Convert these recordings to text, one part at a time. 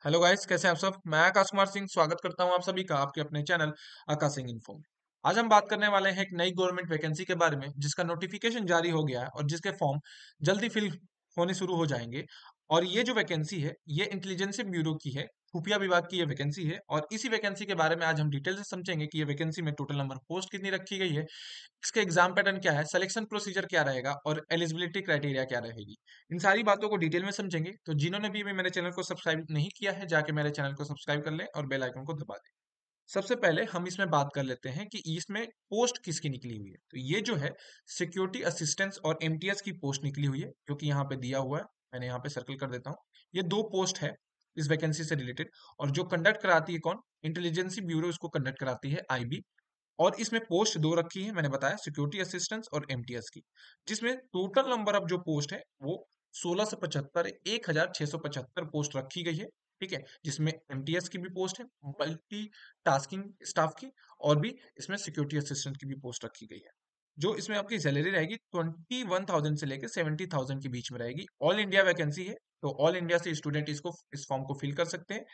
Hello guys, कैसे हैं आप सब। मैं आकाश कुमार सिंह स्वागत करता हूं आप सभी का आपके अपने चैनल आकाश सिंह इन्फो में। आज हम बात करने वाले हैं एक नई गवर्नमेंट वैकेंसी के बारे में जिसका नोटिफिकेशन जारी हो गया है और जिसके फॉर्म जल्दी फिल होने शुरू हो जाएंगे। और ये जो वैकेंसी है ये इंटेलिजेंस ब्यूरो की है, खुफिया विभाग की ये वैकेंसी है। और इसी वैकेंसी के बारे में आज हम डिटेल से समझेंगे कि ये वैकेंसी में टोटल नंबर पोस्ट कितनी रखी गई है, इसके एग्जाम पैटर्न क्या है, सिलेक्शन प्रोसीजर क्या रहेगा और एलिजिबिलिटी क्राइटेरिया क्या रहेगी। इन सारी बातों को डिटेल में समझेंगे। तो जिन्होंने भी अभी मेरे चैनल को सब्सक्राइब नहीं किया है जाके मेरे चैनल को सब्सक्राइब कर लें और बेल आइकन को दबा दें। सबसे पहले हम इसमें बात कर लेते हैं कि इसमें पोस्ट किसकी निकली हुई है। तो ये जो है सिक्योरिटी असिस्टेंस और एमटीएस की पोस्ट निकली हुई है जो कि यहाँ पे दिया हुआ है। मैंने यहाँ पे सर्कल कर देता हूँ। ये दो पोस्ट है इस वैकेंसी से रिलेटेड। और जो कंडक्ट कराती है कौन, इंटेलिजेंसी ब्यूरो इसको कंडक्ट कराती है, आईबी। और इसमें पोस्ट दो रखी है, मैंने बताया सिक्योरिटी असिस्टेंस और एमटीएस की, जिसमें टोटल नंबर ऑफ जो पोस्ट है वो 1675 1675 पोस्ट रखी गई है। ठीक है, जिसमें एमटीएस की भी पोस्ट है, मल्टी टास्किंग स्टाफ की, और भी इसमें सिक्योरिटी असिस्टेंट की भी पोस्ट रखी गई है। जो इसमें आपकी सैलरी रहेगी 21,000 से लेकर 70,000 के बीच में रहेगी। ऑल इंडिया वैकेंसी है, तो ऑल इंडिया से स्टूडेंट इसको इस फॉर्म को फिल कर सकते हैं।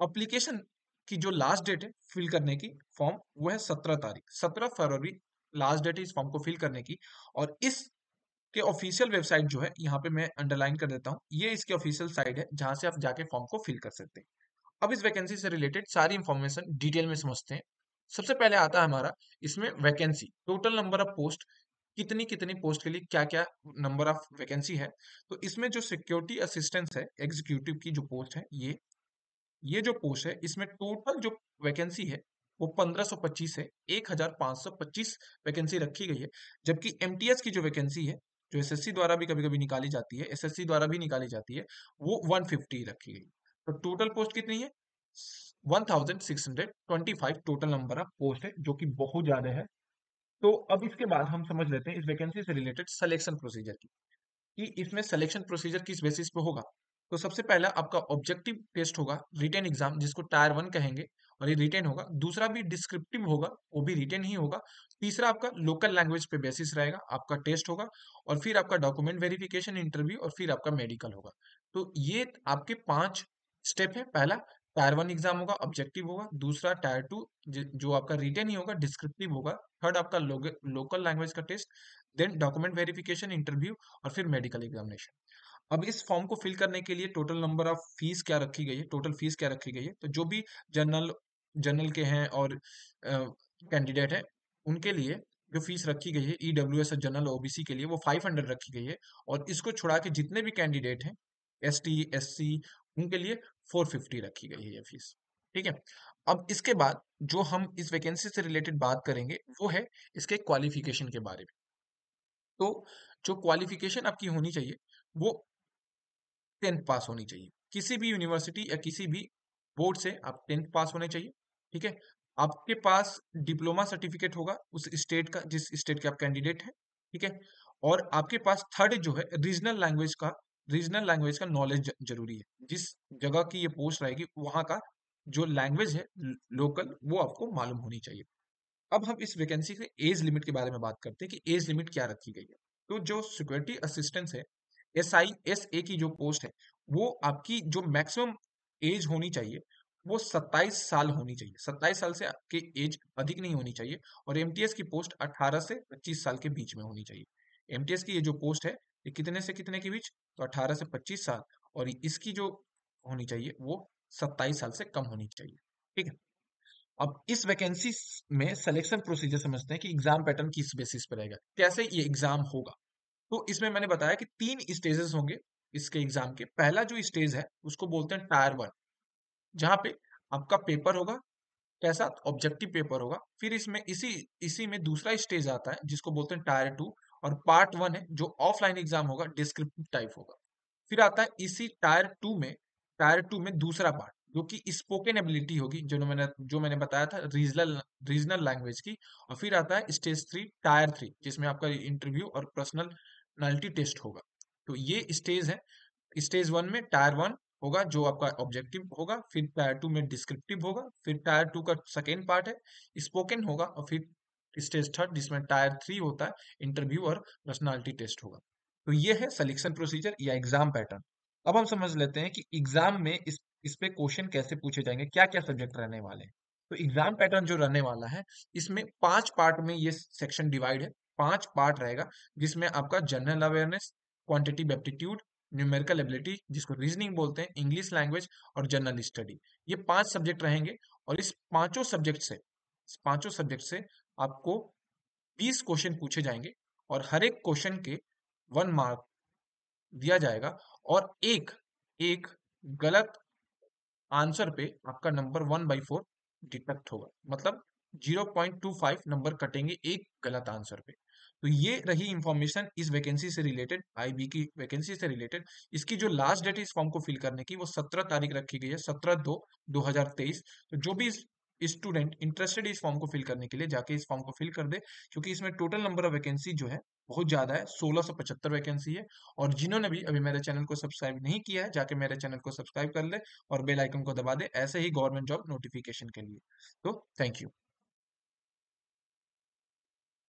अप्लीकेशन की जो लास्ट डेट है फिल करने की फॉर्म, वो है 17 तारीख, 17 फरवरी लास्ट डेट है इस फॉर्म को फिल करने की। और इस के ऑफिशियल वेबसाइट जो है यहाँ पे मैं अंडरलाइन कर देता हूँ, ये इसकी ऑफिशियल साइट है जहां से आप जाके फॉर्म को फिल कर सकते हैं। अब इस वैकेंसी से रिलेटेड सारी इंफॉर्मेशन डिटेल में समझते हैं। सबसे पहले आता है हमारा इसमें vacancy, total number of post, कितनी कितनी पोस्ट के लिए क्या क्या नंबर ऑफ वैकेंसी है। तो इसमें जो सिक्योरिटी असिस्टेंस है एग्जीक्यूटिव की जो पोस्ट है, ये जो पोस्ट है इसमें टोटल जो वैकेंसी है वो 1525 है, 1525 वैकेंसी रखी गई है। जबकि एमटीएस की जो वैकेंसी है, जो एसएससी द्वारा भी कभी कभी निकाली जाती है, एसएससी द्वारा भी निकाली जाती है, वो 150 रखी गई। तो टोटल पोस्ट कितनी है, 1625 टोटल नंबर ऑफ पोस्ट है, जो कि बहुत ज्यादा है। तो अब इसके बाद हम समझ लेते हैं इस वैकेंसी से रिलेटेड सिलेक्शन प्रोसीजर की, कि इसमें सिलेक्शन प्रोसीजर किस बेसिस पे होगा। तो सबसे पहला आपका ऑब्जेक्टिव टेस्ट होगा, रिटेन एग्जाम जिसको टायर 1 कहेंगे, और ये रिटेन होगा। दूसरा भी डिस्क्रिप्टिव होगा, वो भी रिटेन ही होगा। तीसरा आपका लोकल लैंग्वेज पे बेसिस रहेगा, आपका टेस्ट होगा। और फिर आपका डॉक्यूमेंट वेरिफिकेशन इंटरव्यू, और फिर आपका मेडिकल होगा। तो ये आपके 5 स्टेप है। पहला टायर 1 एग्जाम होगा, ऑब्जेक्टिव होगा। दूसरा टायर 2 जो आपका रिटेन ही होगा, डिस्क्रिप्टिव होगा। थर्ड आपका लोकल लैंग्वेज का test, then document verification interview, और फिर मेडिकल एग्जामिनेशन। अब इस फॉर्म को फिल करने के लिए टोटल नंबर ऑफ फीस क्या रखी गई है, टोटल फीस क्या रखी गई है। तो जो भी जनरल जनरल के हैं और कैंडिडेट हैं, उनके लिए जो फीस रखी गई है ईडब्ल्यूएस और जनरल ओबीसी के लिए, वो 500 रखी गई है। और इसको छुड़ा के जितने भी कैंडिडेट हैं, एसटी एससी, उनके लिए 450 रखी गई है ये फीस। ठीक है। अब इसके बाद जो हम इस वैकेंसी से रिलेटेड बात करेंगे वो है इसके क्वालिफिकेशन के बारे में। तो जो क्वालिफिकेशन आपकी होनी चाहिए वो 10th पास होनी चाहिए। किसी भी यूनिवर्सिटी या किसी भी बोर्ड से आप 10th पास होने चाहिए। ठीक है। आपके पास डिप्लोमा सर्टिफिकेट होगा उस स्टेट का, जिस स्टेट के आप कैंडिडेट हैं। ठीक है। और आपके पास थर्ड जो है रीजनल लैंग्वेज का नॉलेज जरूरी है। जिस जगह की ये पोस्ट रहेगी वहां का जो लैंग्वेज है लोकल, वो आपको मालूम होनी चाहिए। अब हम इस वैकेंसी के एज लिमिट के बारे में बात करते हैं कि एज लिमिट क्या रखी गई है। तो जो सिक्योरिटी असिस्टेंस है, SISA की जो पोस्ट है, वो आपकी जो मैक्सिमम एज होनी चाहिए वो 27 साल होनी चाहिए। 27 साल से आपकी एज अधिक नहीं होनी चाहिए। और एमटीएस की पोस्ट 18 से 25 साल के बीच में होनी चाहिए। एमटीएस की ये जो पोस्ट है, ये कितने से कितने के बीच, तो 18 से 25 साल। और इसकी जो होनी चाहिए वो 27 साल से कम होनी चाहिए। ठीक है। अब इस वैकेंसी में सिलेक्शन प्रोसीजर समझते हैं कि एग्जाम पैटर्न किस बेसिस पे रहेगा, कैसे ये एग्जाम होगा। तो इसमें मैंने बताया कि 3 स्टेजेस होंगे इसके एग्जाम के। पहला जो स्टेज है उसको बोलते हैं टायर 1, जहां पे आपका पेपर होगा, कैसा, ऑब्जेक्टिव पेपर होगा। फिर इसमें इसी इसी में दूसरा स्टेज आता है जिसको बोलते हैं टायर 2, और पार्ट 1 है जो ऑफलाइन एग्जाम होगा, डिस्क्रिप्टिव टाइप होगा। फिर आता है इसी टायर 2 में दूसरा पार्ट जो कि स्पोकन एबिलिटी होगी, जो मैंने बताया था, रीजनल रीजनल लैंग्वेज की। और फिर आता है स्टेज 3, टायर 3, जिसमें आपका इंटरव्यू और पर्सनालिटी टेस्ट होगा। तो ये स्टेज है। स्टेज 1 में टायर 1 होगा जो आपका ऑब्जेक्टिव होगा, फिर टायर 2 में डिस्क्रिप्टिव होगा, फिर टायर 2 का सेकेंड पार्ट है स्पोकन होगा, और फिर स्टेज 3 जिसमें टायर 3 होता है इंटरव्यू और पर्सनालिटी टेस्ट होगा। तो ये है सिलेक्शन प्रोसीजर या एग्जाम पैटर्न। अब हम समझ लेते हैं कि एग्जाम में इस इस पे क्वेश्चन कैसे पूछे जाएंगे, क्या क्या सब्जेक्ट रहने वाले हैं। तो एग्जाम पैटर्न जो रहने वाला है, इसमें 5 पार्ट में ये सेक्शन डिवाइड है। 5 पार्ट रहेगा, जिसमें आपका general awareness, quantity aptitude, numerical ability जिसको रीजनिंग बोलते हैं, इंग्लिश लैंग्वेज और जनरल स्टडी। ये 5 सब्जेक्ट रहेंगे। और इस पांचों सब्जेक्ट से आपको 20 क्वेश्चन पूछे जाएंगे, और हर एक क्वेश्चन के 1 मार्क दिया जाएगा। और एक एक गलत आंसर पे आपका नंबर 1/4 डिडक्ट होगा, मतलब 0.25 नंबर कटेंगे एक गलत आंसर पे। तो ये रही इंफॉर्मेशन इस वैकेंसी से रिलेटेड, आईबी की वैकेंसी से रिलेटेड। इसकी जो लास्ट डेट है इस फॉर्म को फिल करने की, वो 17 तारीख रखी गई है, 17/2/2023। तो जो भी स्टूडेंट इंटरेस्टेड इस फॉर्म को फिल करने के लिए, जाके इस फॉर्म को फिल कर दे, क्योंकि इसमें टोटल नंबर ऑफ वैकेंसी जो है बहुत ज्यादा है, 1675 वैकेंसी है। और जिन्होंने भी अभी मेरे चैनल को सब्सक्राइब नहीं किया है, जाके मेरे चैनल को सब्सक्राइब कर ले और बेल आइकन को दबा दे, ऐसे ही गवर्नमेंट जॉब नोटिफिकेशन के लिए। तो थैंक यू।